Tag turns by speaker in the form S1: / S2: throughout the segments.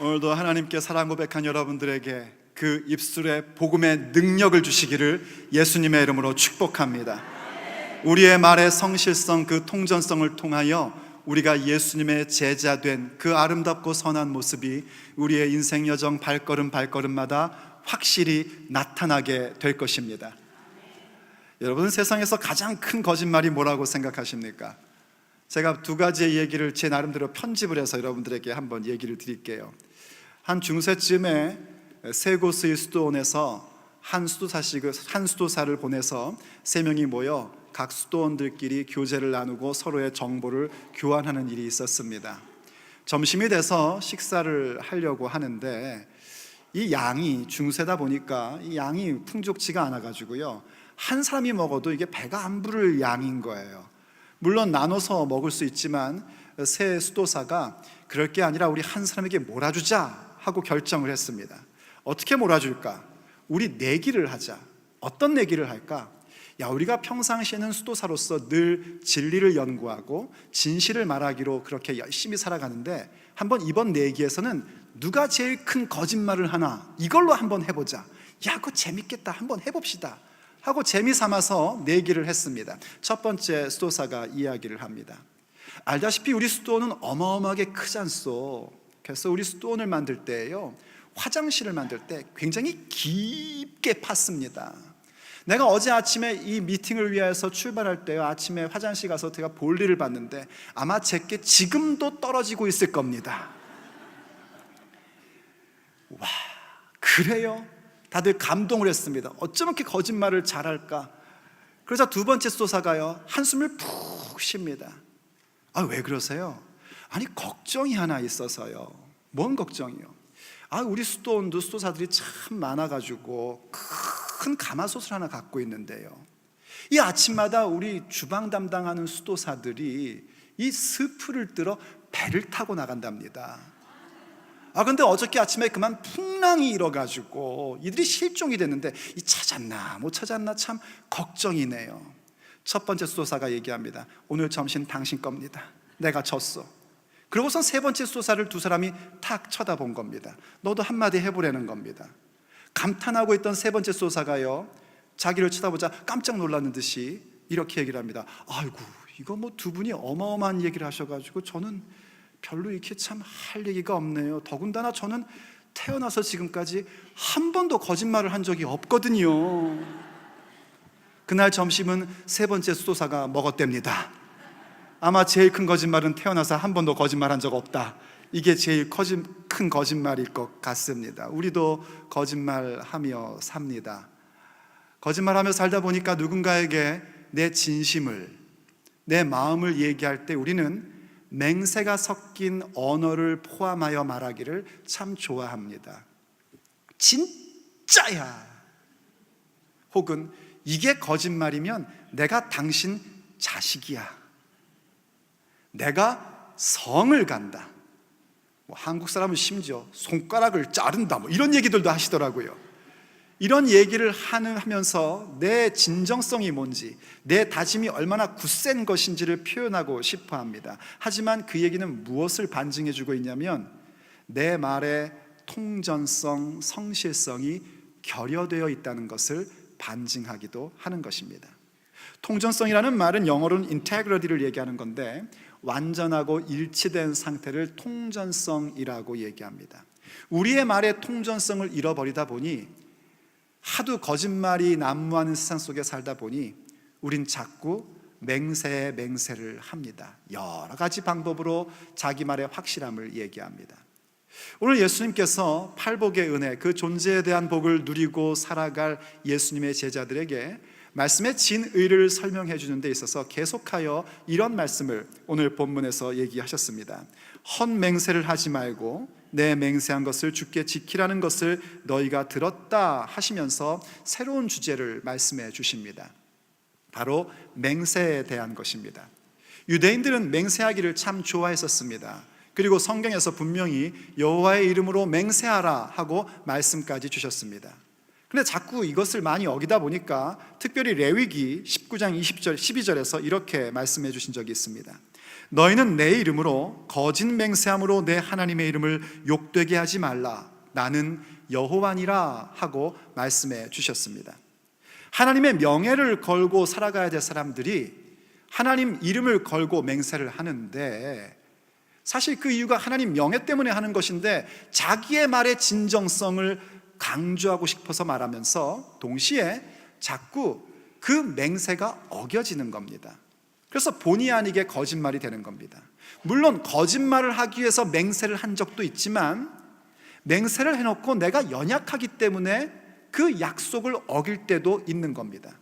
S1: 오늘도 하나님께 사랑 고백한 여러분들에게 그 입술에 복음의 능력을 주시기를 예수님의 이름으로 축복합니다. 우리의 말의 성실성, 그 통전성을 통하여 우리가 예수님의 제자 된 그 아름답고 선한 모습이 우리의 인생 여정 발걸음마다 확실히 나타나게 될 것입니다. 여러분, 세상에서 가장 큰 거짓말이 뭐라고 생각하십니까? 제가 두 가지의 얘기를 제 나름대로 편집을 해서 여러분들에게 한번 얘기를 드릴게요. 한 중세쯤에 세 곳의 수도원에서 한 수도사를 보내서 세 명이 모여 각 수도원들끼리 교제를 나누고 서로의 정보를 교환하는 일이 있었습니다. 점심이 돼서 식사를 하려고 하는데 이 양이 중세다 보니까 이 양이 풍족치가 않아가지고요, 한 사람이 먹어도 이게 배가 안 부를 양인 거예요. 물론 나눠서 먹을 수 있지만 새 수도사가 그럴 게 아니라 우리 한 사람에게 몰아주자 하고 결정을 했습니다. 어떻게 몰아줄까? 우리 내기를 하자. 어떤 내기를 할까? 우리가 평상시에는 수도사로서 늘 진리를 연구하고 진실을 말하기로 그렇게 열심히 살아가는데 한번 이번 내기에서는 누가 제일 큰 거짓말을 하나 이걸로 한번 해보자. 그거 재밌겠다. 한번 해봅시다 하고 재미삼아서 내기를 했습니다. 첫 번째 수도사가 이야기를 합니다. 알다시피 우리 수도원은 어마어마하게 크지 않소. 그래서 우리 수도원을 만들 때요, 화장실을 만들 때 굉장히 깊게 팠습니다. 내가 어제 아침에 이 미팅을 위해서 출발할 때 아침에 화장실 가서 제가 볼일을 봤는데 아마 제게 지금도 떨어지고 있을 겁니다. 와, 그래요? 다들 감동을 했습니다. 어쩌면 이렇게 거짓말을 잘할까? 그러자 두 번째 수도사가요, 한숨을 푹 쉽니다. 왜 그러세요? 걱정이 하나 있어서요. 뭔 걱정이요? 우리 수도원도 수도사들이 참 많아가지고 큰 가마솥을 하나 갖고 있는데요, 이 아침마다 우리 주방 담당하는 수도사들이 이 스프를 들어 배를 타고 나간답니다. 근데 어저께 아침에 그만 풍랑이 일어가지고 이들이 실종이 됐는데 이 찾았나 못 찾았나 참 걱정이네요. 첫 번째 수도사가 얘기합니다. 오늘 점심 당신 겁니다. 내가 졌어. 그러고선 세 번째 수도사를 두 사람이 탁 쳐다본 겁니다. 너도 한마디 해보라는 겁니다. 감탄하고 있던 세 번째 수도사가요, 자기를 쳐다보자 깜짝 놀라는 듯이 이렇게 얘기를 합니다. 아이고, 이거 두 분이 어마어마한 얘기를 하셔가지고 저는 별로 이렇게 참 할 얘기가 없네요. 더군다나 저는 태어나서 지금까지 한 번도 거짓말을 한 적이 없거든요. 그날 점심은 세 번째 수도사가 먹었답니다. 아마 제일 큰 거짓말은 태어나서 한 번도 거짓말한 적 없다, 이게 제일 큰 거짓말일 것 같습니다. 우리도 거짓말하며 삽니다. 거짓말하며 살다 보니까 누군가에게 내 진심을, 내 마음을 얘기할 때 우리는 맹세가 섞인 언어를 포함하여 말하기를 참 좋아합니다. 진짜야. 혹은 이게 거짓말이면 내가 당신 자식이야. 내가 성을 간다. 한국 사람은 심지어 손가락을 자른다 이런 얘기들도 하시더라고요. 이런 얘기를 하면서 내 진정성이 뭔지, 내 다짐이 얼마나 굳센 것인지를 표현하고 싶어 합니다. 하지만 그 얘기는 무엇을 반증해 주고 있냐면 내 말의 통전성, 성실성이 결여되어 있다는 것을 반증하기도 하는 것입니다. 통전성이라는 말은 영어로는 integrity를 얘기하는 건데 완전하고 일치된 상태를 통전성이라고 얘기합니다. 우리의 말의 통전성을 잃어버리다 보니, 하도 거짓말이 난무하는 세상 속에 살다 보니 우린 자꾸 맹세를 합니다. 여러 가지 방법으로 자기 말의 확실함을 얘기합니다. 오늘 예수님께서 팔복의 은혜, 그 존재에 대한 복을 누리고 살아갈 예수님의 제자들에게 말씀의 진의를 설명해 주는 데 있어서 계속하여 이런 말씀을 오늘 본문에서 얘기하셨습니다. 헛맹세를 하지 말고 내 맹세한 것을 주께 지키라는 것을 너희가 들었다 하시면서 새로운 주제를 말씀해 주십니다. 바로 맹세에 대한 것입니다. 유대인들은 맹세하기를 참 좋아했었습니다. 그리고 성경에서 분명히 여호와의 이름으로 맹세하라 하고 말씀까지 주셨습니다. 근데 자꾸 이것을 많이 어기다 보니까 특별히 레위기 19장 20절 12절에서 이렇게 말씀해 주신 적이 있습니다. 너희는 내 이름으로 거짓 맹세함으로 내 하나님의 이름을 욕되게 하지 말라. 나는 여호와니라 하고 말씀해 주셨습니다. 하나님의 명예를 걸고 살아가야 될 사람들이 하나님 이름을 걸고 맹세를 하는데, 사실 그 이유가 하나님 명예 때문에 하는 것인데 자기의 말의 진정성을 강조하고 싶어서 말하면서 동시에 자꾸 그 맹세가 어겨지는 겁니다. 그래서 본의 아니게 거짓말이 되는 겁니다. 물론 거짓말을 하기 위해서 맹세를 한 적도 있지만, 맹세를 해놓고 내가 연약하기 때문에 그 약속을 어길 때도 있는 겁니다.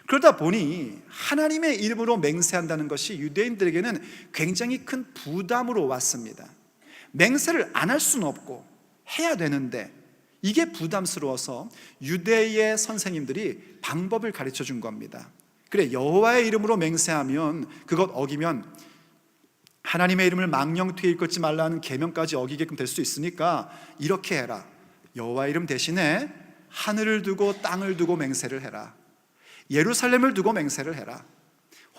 S1: 그러다 보니 하나님의 이름으로 맹세한다는 것이 유대인들에게는 굉장히 큰 부담으로 왔습니다. 맹세를 안 할 수는 없고 해야 되는데 이게 부담스러워서 유대의 선생님들이 방법을 가르쳐 준 겁니다. 그래, 여호와의 이름으로 맹세하면, 그것 어기면 하나님의 이름을 망령되이 일컫지 말라는 계명까지 어기게끔 될 수 있으니까 이렇게 해라. 여호와의 이름 대신에 하늘을 두고 땅을 두고 맹세를 해라. 예루살렘을 두고 맹세를 해라.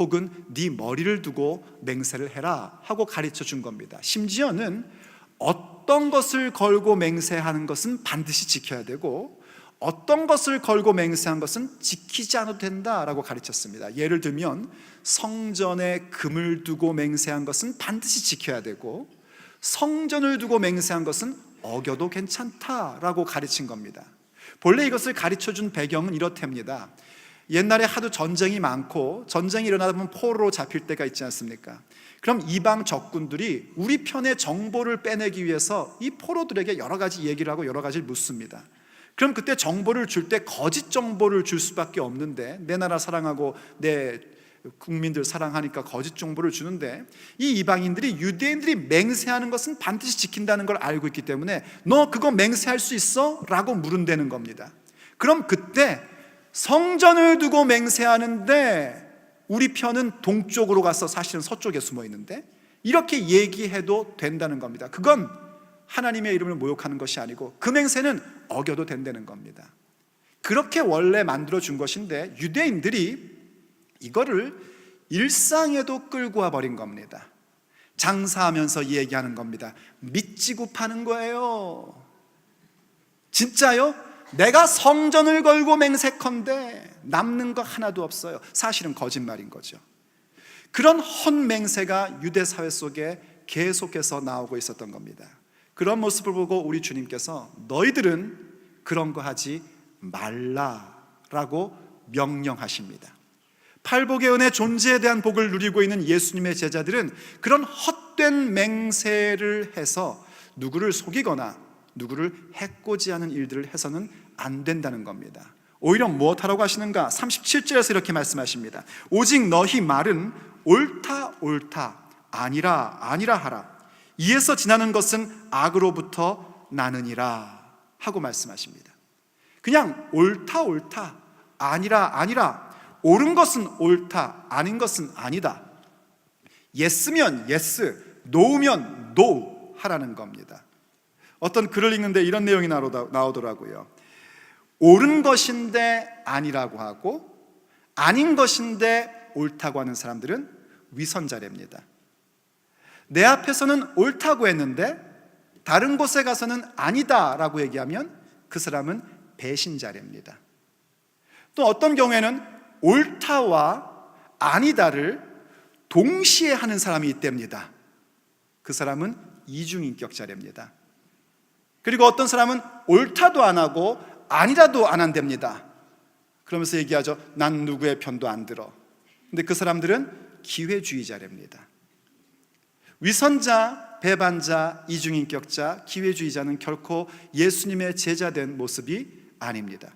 S1: 혹은 네 머리를 두고 맹세를 해라 하고 가르쳐 준 겁니다. 심지어는 어떤 것을 걸고 맹세하는 것은 반드시 지켜야 되고 어떤 것을 걸고 맹세한 것은 지키지 않아도 된다라고 가르쳤습니다. 예를 들면 성전에 금을 두고 맹세한 것은 반드시 지켜야 되고 성전을 두고 맹세한 것은 어겨도 괜찮다라고 가르친 겁니다. 본래 이것을 가르쳐준 배경은 이렇답니다. 옛날에 하도 전쟁이 많고 전쟁이 일어나다 보면 포로로 잡힐 때가 있지 않습니까? 그럼 이방 적군들이 우리 편의 정보를 빼내기 위해서 이 포로들에게 여러 가지 얘기를 하고 여러 가지를 묻습니다. 그럼 그때 정보를 줄 때 거짓 정보를 줄 수밖에 없는데, 내 나라 사랑하고 내 국민들 사랑하니까 거짓 정보를 주는데, 이 이방인들이 유대인들이 맹세하는 것은 반드시 지킨다는 걸 알고 있기 때문에 너 그거 맹세할 수 있어? 라고 물은다는 겁니다. 그럼 그때 성전을 두고 맹세하는데 우리 편은 동쪽으로 가서 사실은 서쪽에 숨어 있는데 이렇게 얘기해도 된다는 겁니다. 그건 하나님의 이름을 모욕하는 것이 아니고 그 맹세는 어겨도 된다는 겁니다. 그렇게 원래 만들어준 것인데 유대인들이 이거를 일상에도 끌고 와버린 겁니다. 장사하면서 얘기하는 겁니다. 믿지고 파는 거예요. 진짜요? 내가 성전을 걸고 맹세컨대 남는 거 하나도 없어요. 사실은 거짓말인 거죠. 그런 헛맹세가 유대 사회 속에 계속해서 나오고 있었던 겁니다. 그런 모습을 보고 우리 주님께서 너희들은 그런 거 하지 말라라고 명령하십니다. 팔복의 은혜 존재에 대한 복을 누리고 있는 예수님의 제자들은 그런 헛된 맹세를 해서 누구를 속이거나 누구를 해코지하는 일들을 해서는 안 된다는 겁니다. 오히려 무엇하라고 하시는가? 37절에서 이렇게 말씀하십니다. 오직 너희 말은 옳다 옳다 아니라 아니라 하라. 이에서 지나는 것은 악으로부터 나느니라 하고 말씀하십니다. 그냥 옳다 옳다 아니라 아니라, 옳은 것은 옳다 아닌 것은 아니다, 예스면 예스, 노우면 노 하라는 겁니다. 어떤 글을 읽는데 이런 내용이 나오더라고요. 옳은 것인데 아니라고 하고 아닌 것인데 옳다고 하는 사람들은 위선자랍니다. 내 앞에서는 옳다고 했는데 다른 곳에 가서는 아니다라고 얘기하면 그 사람은 배신자랍니다. 또 어떤 경우에는 옳다와 아니다를 동시에 하는 사람이 있답니다. 그 사람은 이중인격자랍니다. 그리고 어떤 사람은 옳다도 안 하고 아니라도 안 한답니다. 그러면서 얘기하죠. 난 누구의 편도 안 들어. 근데 그 사람들은 기회주의자랍니다. 위선자, 배반자, 이중인격자, 기회주의자는 결코 예수님의 제자된 모습이 아닙니다.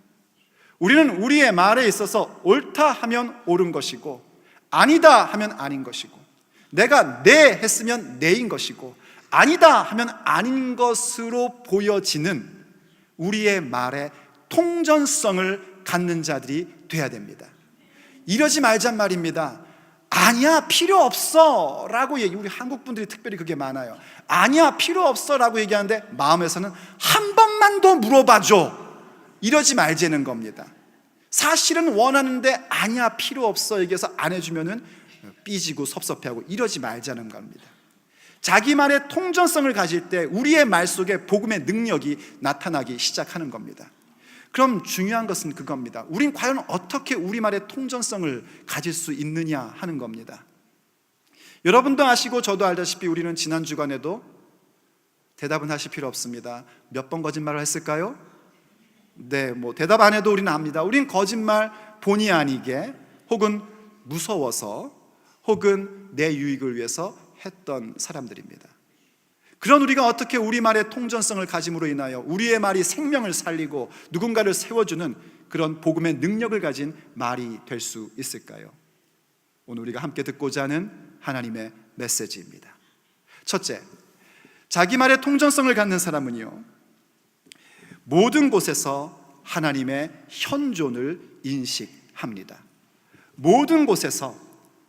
S1: 우리는 우리의 말에 있어서 옳다 하면 옳은 것이고 아니다 하면 아닌 것이고, 내가 네 했으면 네인 것이고 아니다 하면 아닌 것으로 보여지는 우리의 말에 통전성을 갖는 자들이 돼야 됩니다. 이러지 말잔 말입니다. 아니야 필요 없어 라고 우리 한국 분들이 특별히 그게 많아요. 아니야 필요 없어 라고 얘기하는데 마음에서는 한 번만 더 물어봐줘, 이러지 말자는 겁니다. 사실은 원하는데 아니야 필요 없어 얘기해서 안 해주면은 삐지고 섭섭해하고 이러지 말자는 겁니다. 자기 말의 통전성을 가질 때 우리의 말 속에 복음의 능력이 나타나기 시작하는 겁니다. 그럼 중요한 것은 그겁니다. 우린 과연 어떻게 우리 말의 통전성을 가질 수 있느냐 하는 겁니다. 여러분도 아시고 저도 알다시피 우리는 지난 주간에도 대답은 하실 필요 없습니다. 몇 번 거짓말을 했을까요? 네, 대답 안 해도 우리는 압니다. 우린 거짓말 본의 아니게 혹은 무서워서 혹은 내 유익을 위해서 했던 사람들입니다. 그런 우리가 어떻게 우리 말의 통전성을 가짐으로 인하여 우리의 말이 생명을 살리고 누군가를 세워주는 그런 복음의 능력을 가진 말이 될 수 있을까요? 오늘 우리가 함께 듣고자 하는 하나님의 메시지입니다. 첫째, 자기 말의 통전성을 갖는 사람은요, 모든 곳에서 하나님의 현존을 인식합니다. 모든 곳에서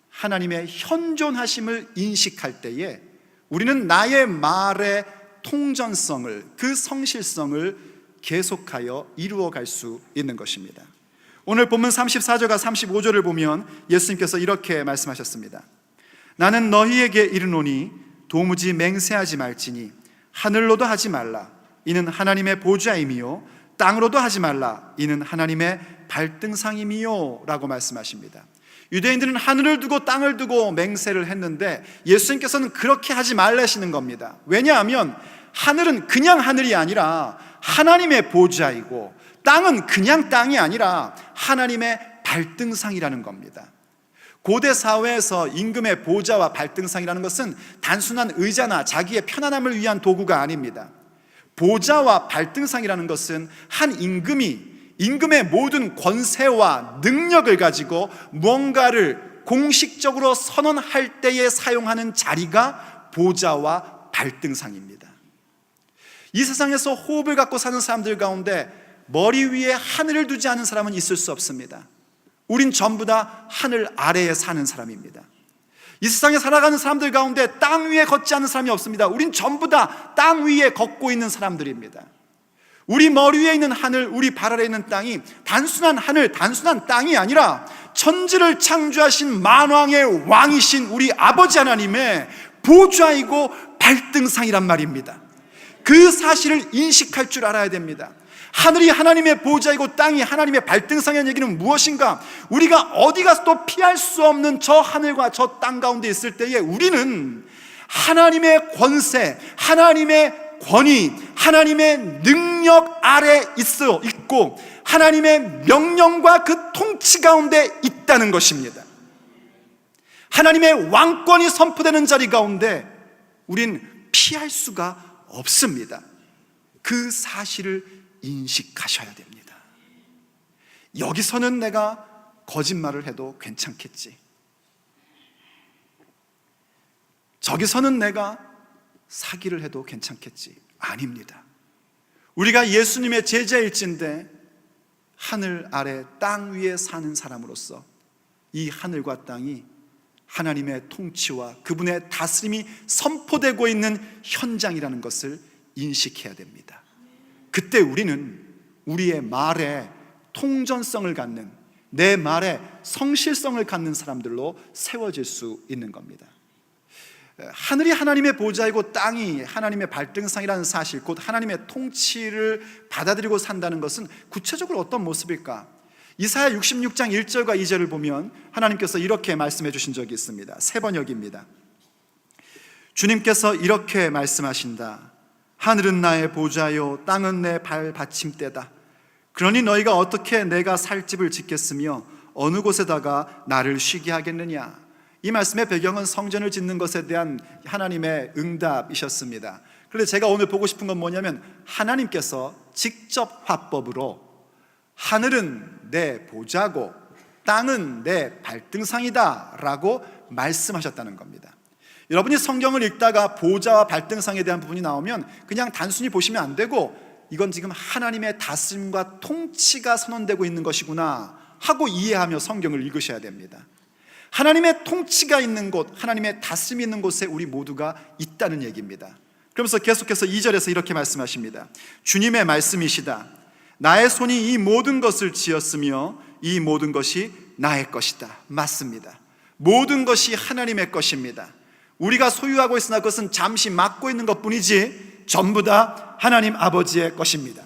S1: 하나님의 현존하심을 인식할 때에 우리는 나의 말의 통전성을, 그 성실성을 계속하여 이루어갈 수 있는 것입니다. 오늘 본문 34절과 35절을 보면 예수님께서 이렇게 말씀하셨습니다. 나는 너희에게 이르노니 도무지 맹세하지 말지니 하늘로도 하지 말라 이는 하나님의 보좌임이요 땅으로도 하지 말라 이는 하나님의 발등상임이요 라고 말씀하십니다. 유대인들은 하늘을 두고 땅을 두고 맹세를 했는데 예수님께서는 그렇게 하지 말라시는 겁니다. 왜냐하면 하늘은 그냥 하늘이 아니라 하나님의 보좌이고 땅은 그냥 땅이 아니라 하나님의 발등상이라는 겁니다. 고대 사회에서 임금의 보좌와 발등상이라는 것은 단순한 의자나 자기의 편안함을 위한 도구가 아닙니다. 보좌와 발등상이라는 것은 한 임금의 모든 권세와 능력을 가지고 무언가를 공식적으로 선언할 때에 사용하는 자리가 보좌와 발등상입니다. 이 세상에서 호흡을 갖고 사는 사람들 가운데 머리 위에 하늘을 두지 않은 사람은 있을 수 없습니다. 우린 전부 다 하늘 아래에 사는 사람입니다. 이 세상에 살아가는 사람들 가운데 땅 위에 걷지 않는 사람이 없습니다. 우린 전부 다 땅 위에 걷고 있는 사람들입니다. 우리 머리 위에 있는 하늘, 우리 발 아래에 있는 땅이 단순한 하늘, 단순한 땅이 아니라 천지를 창조하신 만왕의 왕이신 우리 아버지 하나님의 보좌이고 발등상이란 말입니다. 그 사실을 인식할 줄 알아야 됩니다. 하늘이 하나님의 보좌이고 땅이 하나님의 발등상이라는 얘기는 무엇인가? 우리가 어디 가서도 피할 수 없는 저 하늘과 저 땅 가운데 있을 때에 우리는 하나님의 권세, 하나님의 권위, 하나님의 능력 아래 있고 하나님의 명령과 그 통치 가운데 있다는 것입니다. 하나님의 왕권이 선포되는 자리 가운데 우린 피할 수가 없습니다. 그 사실을 인식하셔야 됩니다. 여기서는 내가 거짓말을 해도 괜찮겠지, 저기서는 내가 사기를 해도 괜찮겠지. 아닙니다. 우리가 예수님의 제자일진데 하늘 아래 땅 위에 사는 사람으로서 이 하늘과 땅이 하나님의 통치와 그분의 다스림이 선포되고 있는 현장이라는 것을 인식해야 됩니다. 그때 우리는 우리의 말에 통전성을 갖는, 내 말에 성실성을 갖는 사람들로 세워질 수 있는 겁니다. 하늘이 하나님의 보좌이고 땅이 하나님의 발등상이라는 사실, 곧 하나님의 통치를 받아들이고 산다는 것은 구체적으로 어떤 모습일까? 이사야 66장 1절과 2절을 보면 하나님께서 이렇게 말씀해 주신 적이 있습니다. 세 번역입니다. 주님께서 이렇게 말씀하신다. 하늘은 나의 보좌요 땅은 내 발 받침대다. 그러니 너희가 어떻게 내가 살 집을 짓겠으며 어느 곳에다가 나를 쉬게 하겠느냐? 이 말씀의 배경은 성전을 짓는 것에 대한 하나님의 응답이셨습니다. 그런데 제가 오늘 보고 싶은 건 뭐냐면 하나님께서 직접 화법으로 하늘은 내 보좌고 땅은 내 발등상이다 라고 말씀하셨다는 겁니다. 여러분이 성경을 읽다가 보좌와 발등상에 대한 부분이 나오면 그냥 단순히 보시면 안 되고 이건 지금 하나님의 다스림과 통치가 선언되고 있는 것이구나 하고 이해하며 성경을 읽으셔야 됩니다. 하나님의 통치가 있는 곳, 하나님의 다스림이 있는 곳에 우리 모두가 있다는 얘기입니다. 그러면서 계속해서 2절에서 이렇게 말씀하십니다. 주님의 말씀이시다. 나의 손이 이 모든 것을 지었으며 이 모든 것이 나의 것이다. 맞습니다. 모든 것이 하나님의 것입니다. 우리가 소유하고 있으나 그것은 잠시 맡고 있는 것뿐이지 전부 다 하나님 아버지의 것입니다.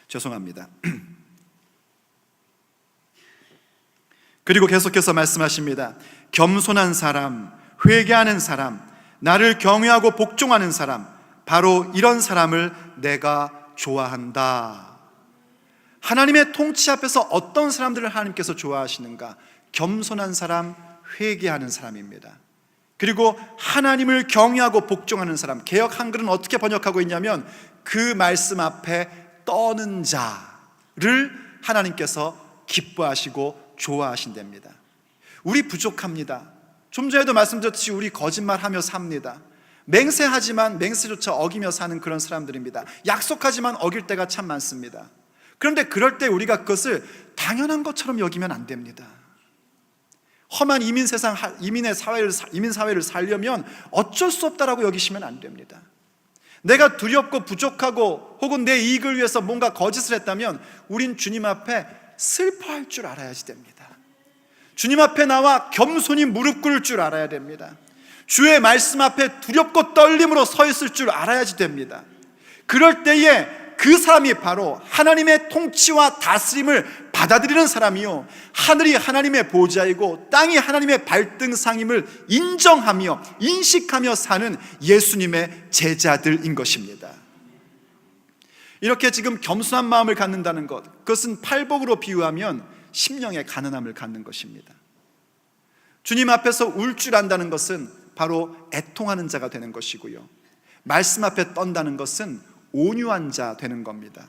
S1: 죄송합니다. 그리고 계속해서 말씀하십니다. 겸손한 사람, 회개하는 사람, 나를 경외하고 복종하는 사람, 바로 이런 사람을 내가 좋아한다. 하나님의 통치 앞에서 어떤 사람들을 하나님께서 좋아하시는가? 겸손한 사람, 회개하는 사람입니다. 그리고 하나님을 경외하고 복종하는 사람. 개역 한글은 어떻게 번역하고 있냐면 그 말씀 앞에 떠는 자를 하나님께서 기뻐하시고 좋아하신답니다. 우리 부족합니다. 좀 전에도 말씀드렸듯이 우리 거짓말하며 삽니다. 맹세하지만 맹세조차 어기며 사는 그런 사람들입니다. 약속하지만 어길 때가 참 많습니다. 그런데 그럴 때 우리가 그것을 당연한 것처럼 여기면 안 됩니다. 험한 이민 사회를 살려면 어쩔 수 없다라고 여기시면 안 됩니다. 내가 두렵고 부족하고 혹은 내 이익을 위해서 뭔가 거짓을 했다면 우린 주님 앞에 슬퍼할 줄 알아야지 됩니다. 주님 앞에 나와 겸손히 무릎 꿇을 줄 알아야 됩니다. 주의 말씀 앞에 두렵고 떨림으로 서 있을 줄 알아야지 됩니다. 그럴 때에 그 사람이 바로 하나님의 통치와 다스림을 받아들이는 사람이요, 하늘이 하나님의 보좌이고 땅이 하나님의 발등상임을 인정하며 인식하며 사는 예수님의 제자들인 것입니다. 이렇게 지금 겸손한 마음을 갖는다는 것, 그것은 팔복으로 비유하면 심령의 가난함을 갖는 것입니다. 주님 앞에서 울 줄 안다는 것은 바로 애통하는 자가 되는 것이고요, 말씀 앞에 떤다는 것은 온유한 자 되는 겁니다.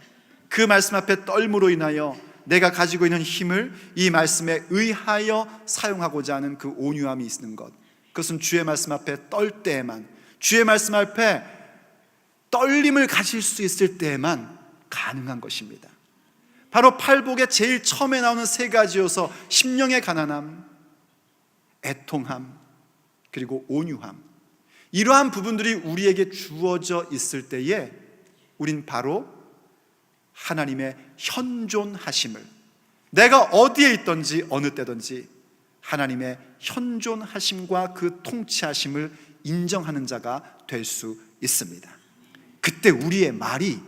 S1: 그 말씀 앞에 떨므로 인하여 내가 가지고 있는 힘을 이 말씀에 의하여 사용하고자 하는 그 온유함이 있는 것, 그것은 주의 말씀 앞에 떨 때에만, 주의 말씀 앞에 떨림을 가질 수 있을 때에만 가능한 것입니다. 바로 팔복의 제일 처음에 나오는 세 가지여서 심령의 가난함, 애통함, 그리고 온유함, 이러한 부분들이 우리에게 주어져 있을 때에 우린 바로 하나님의 현존하심을, 내가 어디에 있든지 어느 때든지 하나님의 현존하심과 그 통치하심을 인정하는 자가 될 수 있습니다. 그때 우리의 말이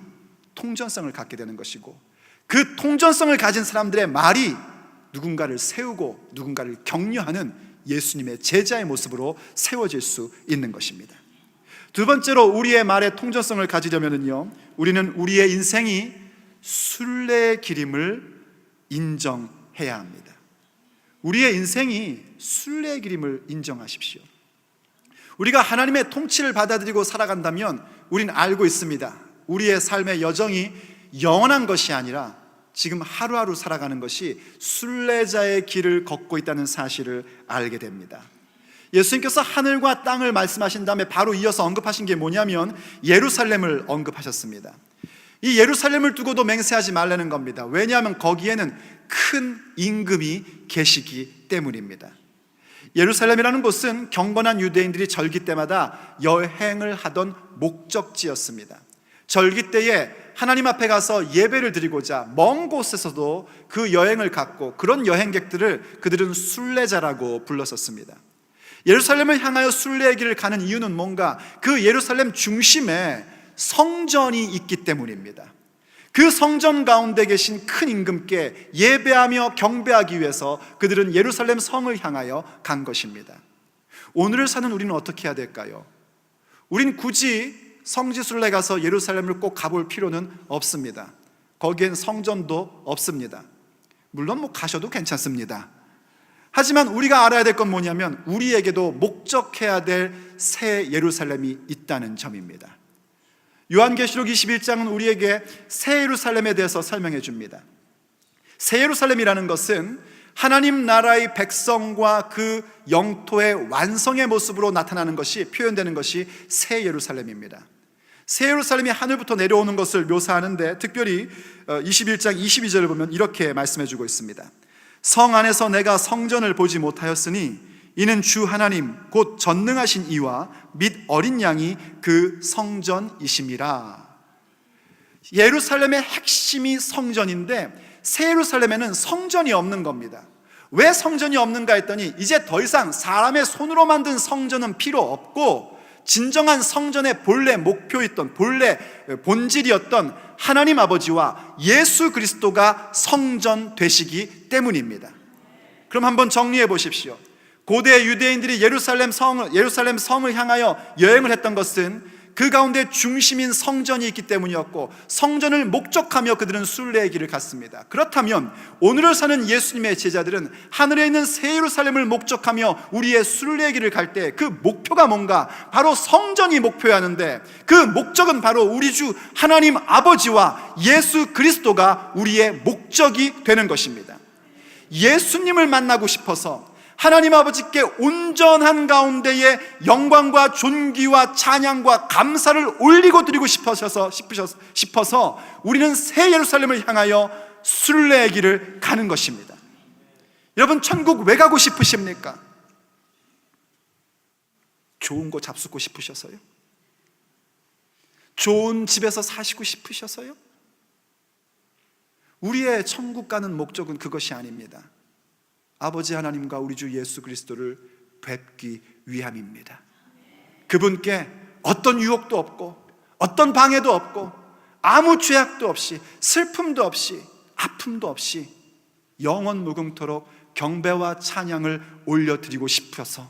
S1: 통전성을 갖게 되는 것이고, 그 통전성을 가진 사람들의 말이 누군가를 세우고 누군가를 격려하는 예수님의 제자의 모습으로 세워질 수 있는 것입니다. 두 번째로 우리의 말의 통전성을 가지려면요, 우리는 우리의 인생이 순례의 길임을 인정해야 합니다. 우리의 인생이 순례의 길임을 인정하십시오. 우리가 하나님의 통치를 받아들이고 살아간다면 우리는 알고 있습니다. 우리의 삶의 여정이 영원한 것이 아니라 지금 하루하루 살아가는 것이 순례자의 길을 걷고 있다는 사실을 알게 됩니다. 예수님께서 하늘과 땅을 말씀하신 다음에 바로 이어서 언급하신 게 뭐냐면 예루살렘을 언급하셨습니다. 이 예루살렘을 두고도 맹세하지 말라는 겁니다. 왜냐하면 거기에는 큰 임금이 계시기 때문입니다. 예루살렘이라는 곳은 경건한 유대인들이 절기 때마다 여행을 하던 목적지였습니다. 절기 때에 하나님 앞에 가서 예배를 드리고자 먼 곳에서도 그 여행을 갔고, 그런 여행객들을 그들은 순례자라고 불렀었습니다. 예루살렘을 향하여 순례의 길을 가는 이유는 뭔가, 그 예루살렘 중심에 성전이 있기 때문입니다. 그 성전 가운데 계신 큰 임금께 예배하며 경배하기 위해서 그들은 예루살렘 성을 향하여 간 것입니다. 오늘을 사는 우리는 어떻게 해야 될까요? 우린 굳이 성지순례 가서 예루살렘을 꼭 가볼 필요는 없습니다. 거기엔 성전도 없습니다. 물론 가셔도 괜찮습니다. 하지만 우리가 알아야 될 건 뭐냐면 우리에게도 목적해야 될 새 예루살렘이 있다는 점입니다. 요한계시록 21장은 우리에게 새 예루살렘에 대해서 설명해 줍니다. 새 예루살렘이라는 것은 하나님 나라의 백성과 그 영토의 완성의 모습으로 나타나는 것이, 표현되는 것이 새 예루살렘입니다. 새 예루살렘이 하늘부터 내려오는 것을 묘사하는데, 특별히 21장 22절을 보면 이렇게 말씀해 주고 있습니다. 성 안에서 내가 성전을 보지 못하였으니 이는 주 하나님 곧 전능하신 이와 및 어린 양이 그 성전이심이라. 예루살렘의 핵심이 성전인데 새 예루살렘에는 성전이 없는 겁니다. 왜 성전이 없는가 했더니 이제 더 이상 사람의 손으로 만든 성전은 필요 없고 진정한 성전의 본래 목표였던, 본래 본질이었던 하나님 아버지와 예수 그리스도가 성전 되시기 때문입니다. 그럼 한번 정리해 보십시오. 고대 유대인들이 예루살렘 성을 향하여 여행을 했던 것은 그 가운데 중심인 성전이 있기 때문이었고, 성전을 목적하며 그들은 순례의 길을 갔습니다. 그렇다면 오늘을 사는 예수님의 제자들은 하늘에 있는 새 예루살렘을 목적하며 우리의 순례의 길을 갈 때 그 목표가 뭔가? 바로 성전이 목표였는데, 그 목적은 바로 우리 주 하나님 아버지와 예수 그리스도가 우리의 목적이 되는 것입니다. 예수님을 만나고 싶어서 하나님 아버지께 온전한 가운데에 영광과 존귀와 찬양과 감사를 올리고 드리고 싶어서 우리는 새 예루살렘을 향하여 순례의 길을 가는 것입니다. 여러분, 천국 왜 가고 싶으십니까? 좋은 거 잡수고 싶으셔서요? 좋은 집에서 사시고 싶으셔서요? 우리의 천국 가는 목적은 그것이 아닙니다. 아버지 하나님과 우리 주 예수 그리스도를 뵙기 위함입니다. 그분께 어떤 유혹도 없고 어떤 방해도 없고 아무 죄악도 없이 슬픔도 없이 아픔도 없이 영원 무궁토록 경배와 찬양을 올려드리고 싶어서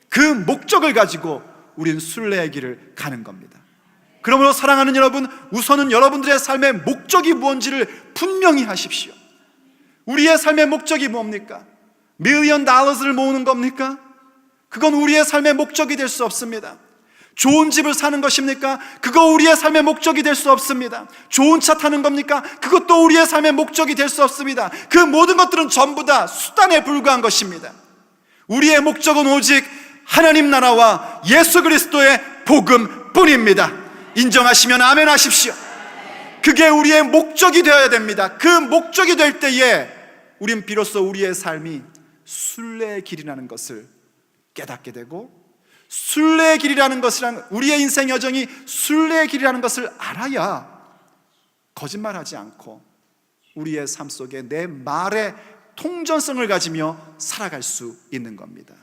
S1: 그 목적을 가지고 우리는 순례의 길을 가는 겁니다. 그러므로 사랑하는 여러분, 우선은 여러분들의 삶의 목적이 무엇인지를 분명히 하십시오. 우리의 삶의 목적이 뭡니까? $1,000,000을 모으는 겁니까? 그건 우리의 삶의 목적이 될 수 없습니다. 좋은 집을 사는 것입니까? 그거 우리의 삶의 목적이 될 수 없습니다. 좋은 차 타는 겁니까? 그것도 우리의 삶의 목적이 될 수 없습니다. 그 모든 것들은 전부 다 수단에 불과한 것입니다. 우리의 목적은 오직 하나님 나라와 예수 그리스도의 복음뿐입니다. 인정하시면 아멘 하십시오. 그게 우리의 목적이 되어야 됩니다. 그 목적이 될 때에 우린 비로소 우리의 삶이 순례의 길이라는 것을 깨닫게 되고, 순례의 길이라는 것이란, 우리의 인생 여정이 순례의 길이라는 것을 알아야 거짓말하지 않고 우리의 삶 속에 내 말의 통전성을 가지며 살아갈 수 있는 겁니다.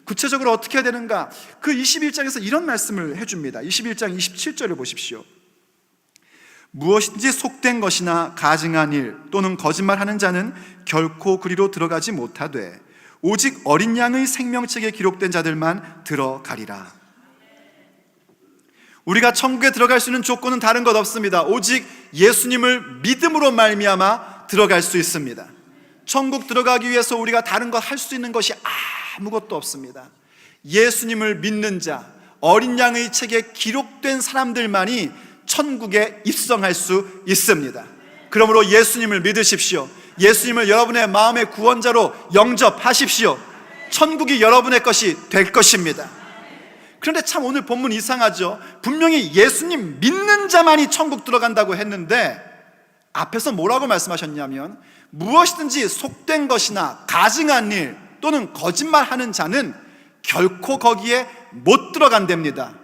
S1: 구체적으로 어떻게 해야 되는가? 그 21장에서 이런 말씀을 해줍니다. 21장 27절을 보십시오. 무엇인지 속된 것이나 가증한 일 또는 거짓말하는 자는 결코 그리로 들어가지 못하되 오직 어린 양의 생명책에 기록된 자들만 들어가리라. 우리가 천국에 들어갈 수 있는 조건은 다른 것 없습니다. 오직 예수님을 믿음으로 말미암아 들어갈 수 있습니다. 천국 들어가기 위해서 우리가 다른 것 할 수 있는 것이 아무것도 없습니다. 예수님을 믿는 자, 어린 양의 책에 기록된 사람들만이 천국에 입성할 수 있습니다. 그러므로 예수님을 믿으십시오. 예수님을 여러분의 마음의 구원자로 영접하십시오. 천국이 여러분의 것이 될 것입니다. 그런데 참 오늘 본문 이상하죠. 분명히 예수님 믿는 자만이 천국 들어간다고 했는데 앞에서 뭐라고 말씀하셨냐면, 무엇이든지 속된 것이나 가증한 일 또는 거짓말하는 자는 결코 거기에 못 들어간답니다.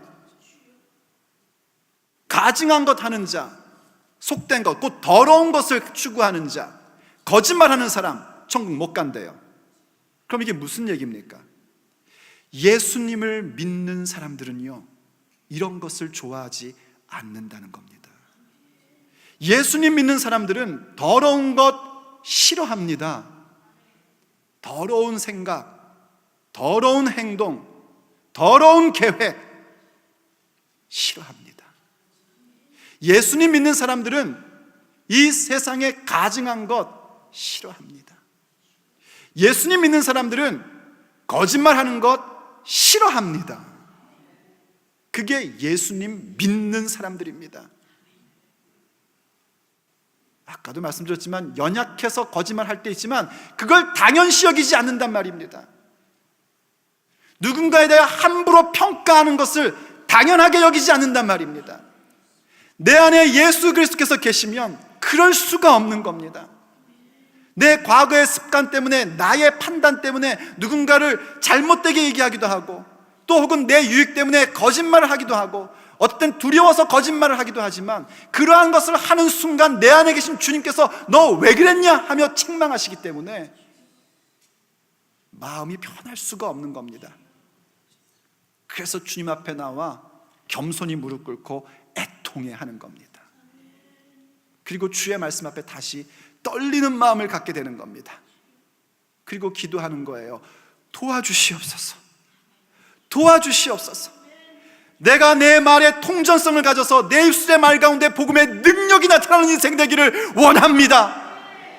S1: 가증한 것 하는 자, 속된 것, 곧 더러운 것을 추구하는 자, 거짓말하는 사람 천국 못 간대요. 그럼 이게 무슨 얘기입니까? 예수님을 믿는 사람들은요, 이런 것을 좋아하지 않는다는 겁니다. 예수님 믿는 사람들은 더러운 것 싫어합니다. 더러운 생각, 더러운 행동, 더러운 계획 싫어합니다. 예수님 믿는 사람들은 이 세상에 가증한 것 싫어합니다. 예수님 믿는 사람들은 거짓말하는 것 싫어합니다. 그게 예수님 믿는 사람들입니다. 아까도 말씀드렸지만 연약해서 거짓말할 때 있지만 그걸 당연시 여기지 않는단 말입니다. 누군가에 대해 함부로 평가하는 것을 당연하게 여기지 않는단 말입니다. 내 안에 예수 그리스도께서 계시면 그럴 수가 없는 겁니다. 내 과거의 습관 때문에, 나의 판단 때문에 누군가를 잘못되게 얘기하기도 하고, 또 혹은 내 유익 때문에 거짓말을 하기도 하고, 어떤 두려워서 거짓말을 하기도 하지만, 그러한 것을 하는 순간 내 안에 계신 주님께서 너 왜 그랬냐 하며 책망하시기 때문에 마음이 편할 수가 없는 겁니다. 그래서 주님 앞에 나와 겸손히 무릎 꿇고 애통해 하는 겁니다. 그리고 주의 말씀 앞에 다시 떨리는 마음을 갖게 되는 겁니다. 그리고 기도하는 거예요. 도와주시옵소서. 도와주시옵소서. 내가 내 말의 통전성을 가져서 내 입술의 말 가운데 복음의 능력이 나타나는 인생 되기를 원합니다.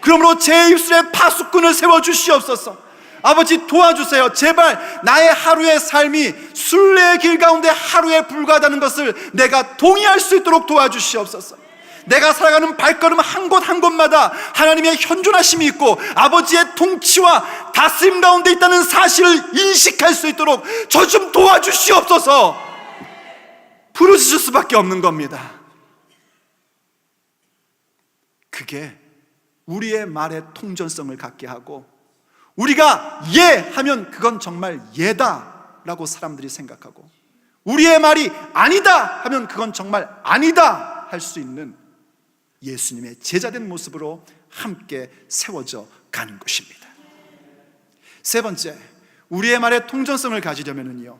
S1: 그러므로 제 입술에 파수꾼을 세워주시옵소서. 아버지 도와주세요. 제발 나의 하루의 삶이 순례의 길 가운데 하루에 불과하다는 것을 내가 동의할 수 있도록 도와주시옵소서. 내가 살아가는 발걸음 한 곳 한 곳마다 하나님의 현존하심이 있고 아버지의 통치와 다스림 가운데 있다는 사실을 인식할 수 있도록 저 좀 도와주시옵소서. 부르짖을 수밖에 없는 겁니다. 그게 우리의 말의 통전성을 갖게 하고, 우리가 예 하면 그건 정말 예다 라고 사람들이 생각하고, 우리의 말이 아니다 하면 그건 정말 아니다 할 수 있는 예수님의 제자된 모습으로 함께 세워져 가는 것입니다. 세 번째, 우리의 말의 통전성을 가지려면요,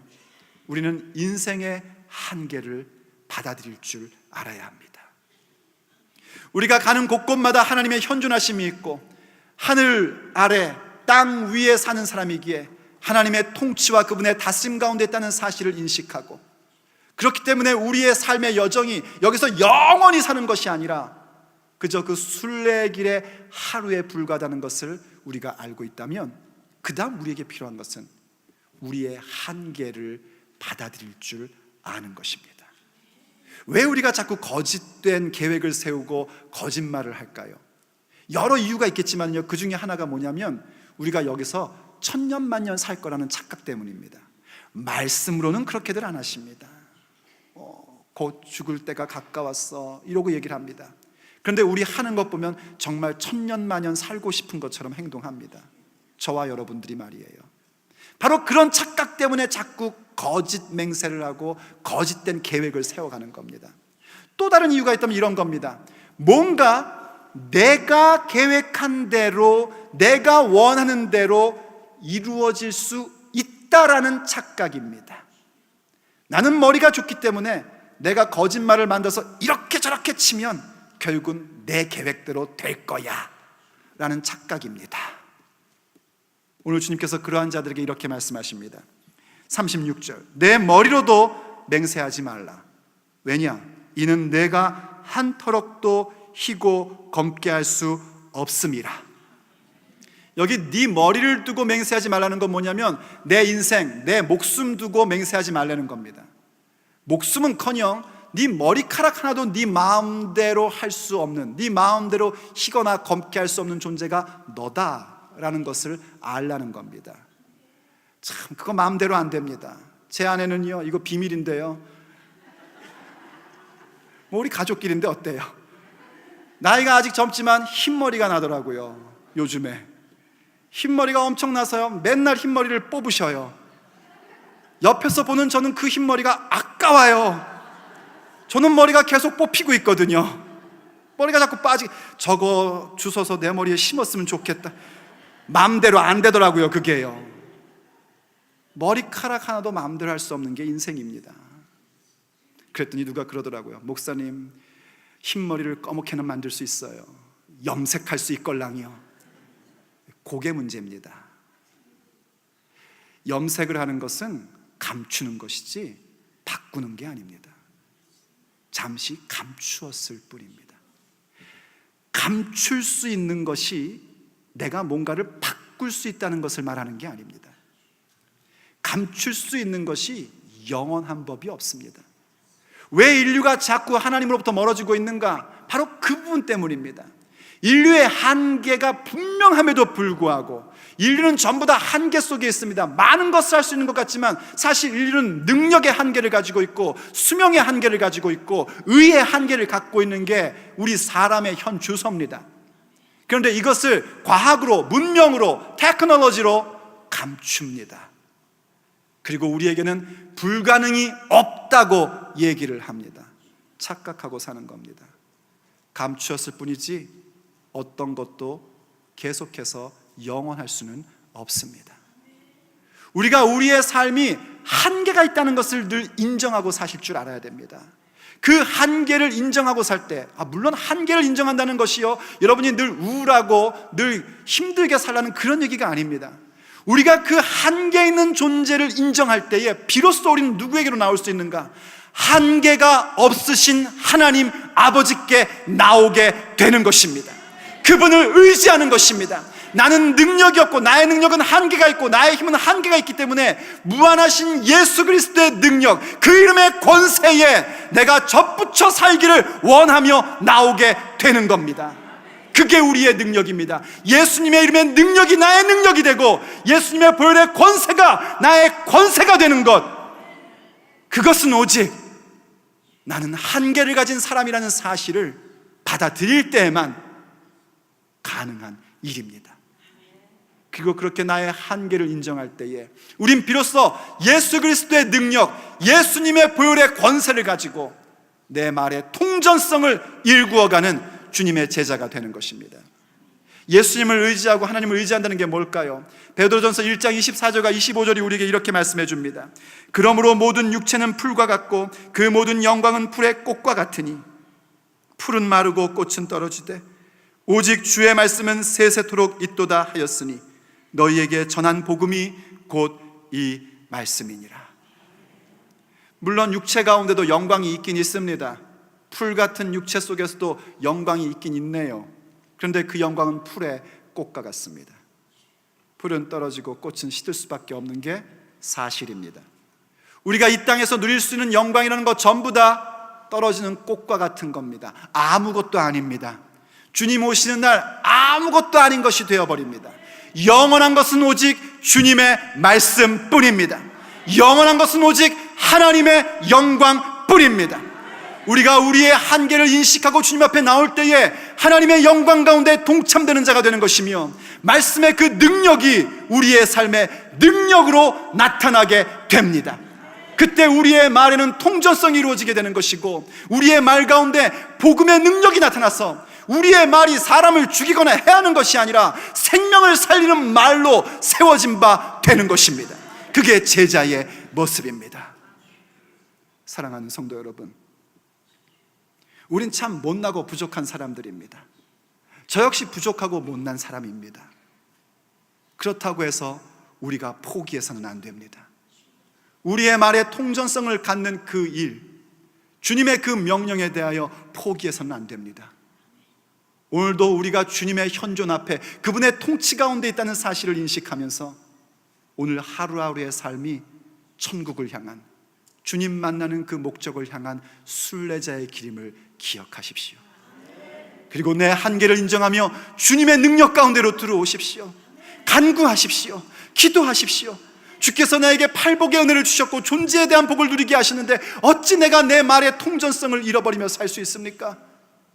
S1: 우리는 인생의 한계를 받아들일 줄 알아야 합니다. 우리가 가는 곳곳마다 하나님의 현존하심이 있고 하늘 아래 땅 위에 사는 사람이기에 하나님의 통치와 그분의 다스림 가운데 있다는 사실을 인식하고, 그렇기 때문에 우리의 삶의 여정이 여기서 영원히 사는 것이 아니라 그저 그 순례길의 하루에 불과하다는 것을 우리가 알고 있다면, 그 다음 우리에게 필요한 것은 우리의 한계를 받아들일 줄 아는 것입니다. 왜 우리가 자꾸 거짓된 계획을 세우고 거짓말을 할까요? 여러 이유가 있겠지만요, 그 중에 하나가 뭐냐면 우리가 여기서 천년만년 살 거라는 착각 때문입니다. 말씀으로는 그렇게들 안 하십니다. 곧 죽을 때가 가까웠어 이러고 얘기를 합니다. 그런데 우리 하는 것 보면 정말 천년만년 살고 싶은 것처럼 행동합니다. 저와 여러분들이 말이에요. 바로 그런 착각 때문에 자꾸 거짓 맹세를 하고 거짓된 계획을 세워가는 겁니다. 또 다른 이유가 있다면 이런 겁니다. 뭔가 내가 계획한 대로, 내가 원하는 대로 이루어질 수 있다라는 착각입니다. 나는 머리가 좋기 때문에 내가 거짓말을 만들어서 이렇게 저렇게 치면 결국은 내 계획대로 될 거야 라는 착각입니다. 오늘 주님께서 그러한 자들에게 이렇게 말씀하십니다. 36절, 내 머리로도 맹세하지 말라. 왜냐? 이는 내가 한 터럭도 희고 검게 할 수 없음이라. 여기 네 머리를 두고 맹세하지 말라는 건 뭐냐면 내 인생, 내 목숨 두고 맹세하지 말라는 겁니다. 목숨은커녕 네 머리카락 하나도 네 마음대로 할 수 없는, 네 마음대로 희거나 검게 할 수 없는 존재가 너다라는 것을 알라는 겁니다. 참 그거 마음대로 안 됩니다. 제 아내는요, 이거 비밀인데요, 뭐 우리 가족끼리인데 어때요? 나이가 아직 젊지만 흰머리가 나더라고요. 요즘에 흰머리가 엄청 나서요, 맨날 흰머리를 뽑으셔요. 옆에서 보는 저는 그 흰머리가 아까워요. 저는 머리가 계속 뽑히고 있거든요. 머리가 자꾸 저거 주워서 내 머리에 심었으면 좋겠다. 마음대로 안 되더라고요. 그게요, 머리카락 하나도 마음대로 할 수 없는 게 인생입니다. 그랬더니 누가 그러더라고요. 목사님, 흰머리를 검게는 만들 수 있어요. 염색할 수 있걸랑요. 그게 문제입니다. 염색을 하는 것은 감추는 것이지 바꾸는 게 아닙니다. 잠시 감추었을 뿐입니다. 감출 수 있는 것이 내가 뭔가를 바꿀 수 있다는 것을 말하는 게 아닙니다. 감출 수 있는 것이 영원한 법이 없습니다. 왜 인류가 자꾸 하나님으로부터 멀어지고 있는가? 바로 그 부분 때문입니다. 인류의 한계가 분명함에도 불구하고 인류는 전부 다 한계 속에 있습니다. 많은 것을 할 수 있는 것 같지만 사실 인류는 능력의 한계를 가지고 있고 수명의 한계를 가지고 있고 의의 한계를 갖고 있는 게 우리 사람의 현 주소입니다. 그런데 이것을 과학으로, 문명으로, 테크놀로지로 감춥니다. 그리고 우리에게는 불가능이 없다고 얘기를 합니다. 착각하고 사는 겁니다. 감추었을 뿐이지 어떤 것도 계속해서 영원할 수는 없습니다. 우리가 우리의 삶이 한계가 있다는 것을 늘 인정하고 사실 줄 알아야 됩니다. 그 한계를 인정하고 살 때, 물론 한계를 인정한다는 것이요, 여러분이 늘 우울하고 늘 힘들게 살라는 그런 얘기가 아닙니다. 우리가 그 한계 있는 존재를 인정할 때에 비로소 우리는 누구에게로 나올 수 있는가? 한계가 없으신 하나님 아버지께 나오게 되는 것입니다. 그분을 의지하는 것입니다. 나는 능력이 없고 나의 능력은 한계가 있고 나의 힘은 한계가 있기 때문에 무한하신 예수 그리스도의 능력, 그 이름의 권세에 내가 접붙여 살기를 원하며 나오게 되는 겁니다. 그게 우리의 능력입니다. 예수님의 이름의 능력이 나의 능력이 되고 예수님의 보혈의 권세가 나의 권세가 되는 것, 그것은 오직 나는 한계를 가진 사람이라는 사실을 받아들일 때에만 가능한 일입니다. 그리고 그렇게 나의 한계를 인정할 때에 우린 비로소 예수 그리스도의 능력, 예수님의 보혈의 권세를 가지고 내 말의 통전성을 일구어가는 주님의 제자가 되는 것입니다. 예수님을 의지하고 하나님을 의지한다는 게 뭘까요? 베드로전서 1장 24절과 25절이 우리에게 이렇게 말씀해 줍니다. 그러므로 모든 육체는 풀과 같고 그 모든 영광은 풀의 꽃과 같으니 풀은 마르고 꽃은 떨어지되 오직 주의 말씀은 세세토록 있도다 하였으니 너희에게 전한 복음이 곧 이 말씀이니라. 물론 육체 가운데도 영광이 있긴 있습니다. 풀 같은 육체 속에서도 영광이 있긴 있네요. 그런데 그 영광은 풀의 꽃과 같습니다. 풀은 떨어지고 꽃은 시들 수밖에 없는 게 사실입니다. 우리가 이 땅에서 누릴 수 있는 영광이라는 것 전부 다 떨어지는 꽃과 같은 겁니다. 아무것도 아닙니다. 주님 오시는 날 아무것도 아닌 것이 되어버립니다. 영원한 것은 오직 주님의 말씀뿐입니다. 영원한 것은 오직 하나님의 영광뿐입니다. 우리가 우리의 한계를 인식하고 주님 앞에 나올 때에 하나님의 영광 가운데 동참되는 자가 되는 것이며 말씀의 그 능력이 우리의 삶의 능력으로 나타나게 됩니다. 그때 우리의 말에는 통전성이 이루어지게 되는 것이고 우리의 말 가운데 복음의 능력이 나타나서 우리의 말이 사람을 죽이거나 해하는 것이 아니라 생명을 살리는 말로 세워진 바 되는 것입니다. 그게 제자의 모습입니다. 사랑하는 성도 여러분, 우린 참 못나고 부족한 사람들입니다. 저 역시 부족하고 못난 사람입니다. 그렇다고 해서 우리가 포기해서는 안 됩니다. 우리의 말에 통전성을 갖는 그 일, 주님의 그 명령에 대하여 포기해서는 안 됩니다. 오늘도 우리가 주님의 현존 앞에 그분의 통치 가운데 있다는 사실을 인식하면서 오늘 하루하루의 삶이 천국을 향한, 주님 만나는 그 목적을 향한 순례자의 길임을 기억하십시오. 그리고 내 한계를 인정하며 주님의 능력 가운데로 들어오십시오. 간구하십시오. 기도하십시오. 주께서 나에게 팔복의 은혜를 주셨고 존재에 대한 복을 누리게 하시는데 어찌 내가 내 말의 통전성을 잃어버리며 살 수 있습니까?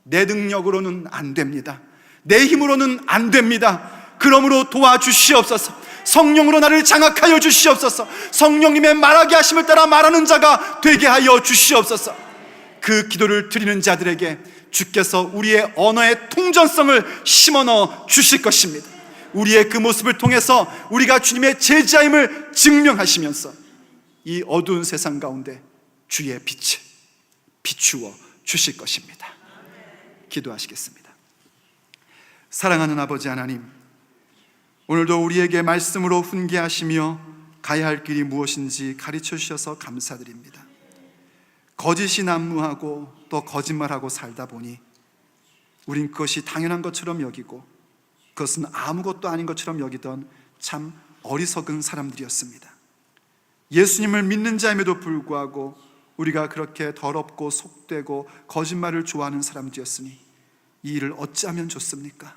S1: 내 능력으로는 안 됩니다. 내 힘으로는 안 됩니다. 그러므로 도와주시옵소서. 성령으로 나를 장악하여 주시옵소서. 성령님의 말하게 하심을 따라 말하는 자가 되게 하여 주시옵소서. 그 기도를 드리는 자들에게 주께서 우리의 언어의 통전성을 심어넣어 주실 것입니다. 우리의 그 모습을 통해서 우리가 주님의 제자임을 증명하시면서 이 어두운 세상 가운데 주의 빛을 비추어 주실 것입니다. 기도하시겠습니다. 사랑하는 아버지 하나님, 오늘도 우리에게 말씀으로 훈계하시며 가야 할 길이 무엇인지 가르쳐 주셔서 감사드립니다. 거짓이 난무하고 또 거짓말하고 살다 보니 우린 그것이 당연한 것처럼 여기고 그것은 아무것도 아닌 것처럼 여기던 참 어리석은 사람들이었습니다. 예수님을 믿는 자임에도 불구하고 우리가 그렇게 더럽고 속되고 거짓말을 좋아하는 사람들이었으니 이 일을 어찌하면 좋습니까?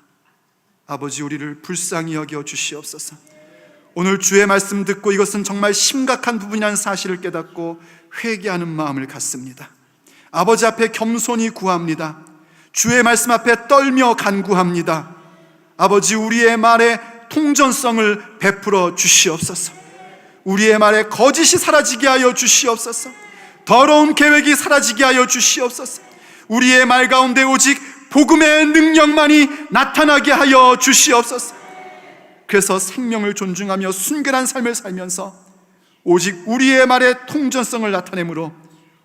S1: 아버지, 우리를 불쌍히 여겨 주시옵소서. 오늘 주의 말씀 듣고 이것은 정말 심각한 부분이라는 사실을 깨닫고 회개하는 마음을 갖습니다. 아버지 앞에 겸손히 구합니다. 주의 말씀 앞에 떨며 간구합니다. 아버지, 우리의 말에 통전성을 베풀어 주시옵소서. 우리의 말에 거짓이 사라지게 하여 주시옵소서. 더러운 계획이 사라지게 하여 주시옵소서. 우리의 말 가운데 오직 복음의 능력만이 나타나게 하여 주시옵소서. 그래서 생명을 존중하며 순결한 삶을 살면서 오직 우리의 말의 통전성을 나타내므로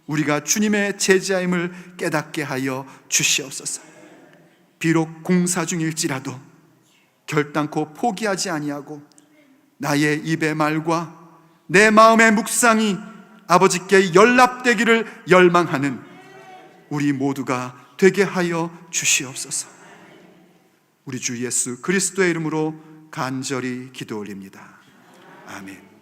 S1: 우리가 주님의 제자임을 깨닫게 하여 주시옵소서. 비록 공사 중일지라도 결단코 포기하지 아니하고 나의 입의 말과 내 마음의 묵상이 아버지께 연락되기를 열망하는 우리 모두가 되게 하여 주시옵소서. 우리 주 예수 그리스도의 이름으로 간절히 기도 올립니다. 아멘.